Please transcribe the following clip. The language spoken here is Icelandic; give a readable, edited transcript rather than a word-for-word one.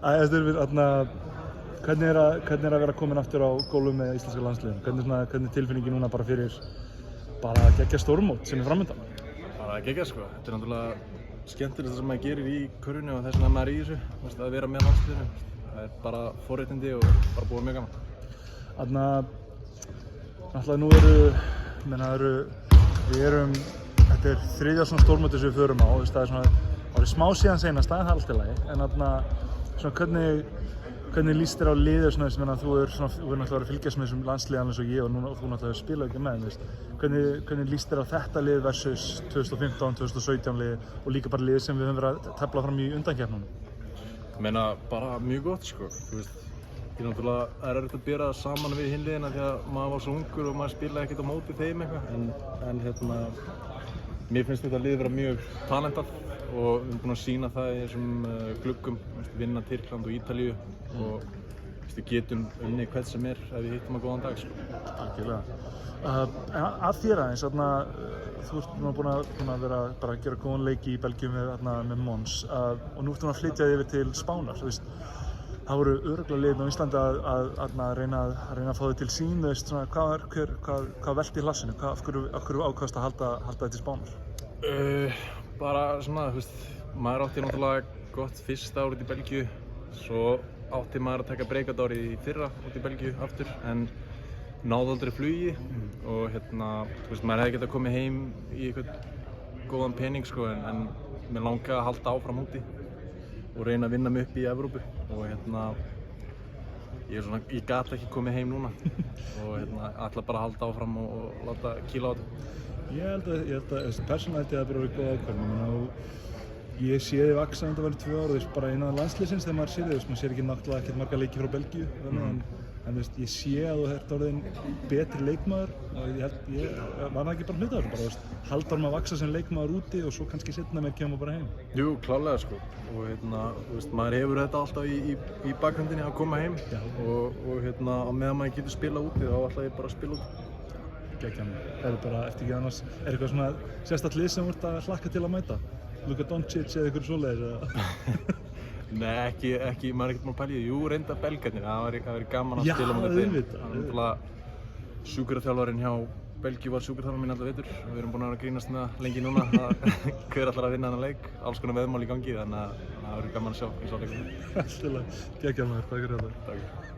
Styrmir, hvernig er að vera komin aftur á gólfið með íslenska landsliðinu? Hvernig er tilfinningin núna bara fyrir geggjað stórmót sem er framöndan? Bara geggjað sko. Þetta er náttúrulega skemmtilegt sem maður gerir í körfunni og þess vegna maður er í þessu, að vera með landsliðinu. Það er bara forréttindi og bara búið mjög gaman. Náttúrulega nú þetta er þriðja svona stórmóti sem við förum á, það er svona árið smá síðan seinast, það er allt í lagi, en svona hvernig líst þér á liðið svona sem þú hefur náttúrulega að fylgjast með þessum landsliðan eins og ég og þú náttúrulega spilað ekki með, hvernig líst þér á þetta lið versus 2015, 2017 lið og líka bara lið sem við höfum verið að tefla fram í undankeppnunum? Ég meina bara mjög gott sko, ég náttúrulega erfitt að bera það saman við hinn liðina því að maður var svo ungur og maður spilaði ekkert á móti þeim eitthvað, en mér finnst þetta lið vera mjög talentað og við erum búin að sýna það í þessum gluggum, vinna Tyrkland og Ítalíu og við getum unnið hvern sem er ef við hittum að góðan dag sko. Algjörlega. Að þér aðeins, þú ert búin að vera bara að gera góðan leiki í Belgíu með Mons og nú ertu að flytja þig yfir til Spánar. Það voru örugglega liðin á Íslandi að reyna að fá þig til sín, hvað velti í hlassinu, af hverju ákvaðst að halda þig til Spánar? Bara svona, maður átti náttúrulega gott fyrsta árið í Belgíu, svo átti maður að taka breakout árið í fyrra út í Belgíu aftur, en náði aldrei flugi og maður hefði getað komið heim í eitthvað góðan pening sko, en mér langaði að halda áfram úti og reyna að vinna mig upp í Evrópu og ég gat ekki komið heim núna og ætla bara að halda áfram og láta kýla á þetta. Ég held að persónulega þetta er bara verið góð ákvörðun og ég sé þig vaksa undanfarið 2 ár bara innan landsliðsins þegar maður sér þig, maður sér ekki náttúrulega ekkert marga leiki frá Belgíu en ég sé að þú ert orðinn betri leikmaður og ég var það ekki bara hluta af þessu, haldar maður að vaksa sem leikmaður úti og svo kannski seinna meir kemur bara heim. Jú, klárlega sko og maður hefur þetta alltaf í bakhöndinni að koma heim og á meðan maður getur spilað úti þá ætla ég bara að spila úti. Gekkja mig. Eftir ekki annars, eitthvað svona sérstakt lið sem þú ert að hlakka til að mæta? Luka Doncic eða eitthvað svoleiðis? Nei, ekki, maður er ekkert búinn að pæla í því. Jú, reynda belgarnir, það væri gaman að spila með þeim. Já, auðvitað. Sjúkraþjálfarinn hjá Belgíu var sjúkraþjálfarinn minn alltaf vetur. Við erum búin að vera að grínast með það lengi núna, hver ætlar að vinna þennan leik. Alls konar veðmál í gangi, þannig að það verður gaman að sjá hvernig sá leikurinn. Alltaf, gekkja maður, takk fyrir þetta.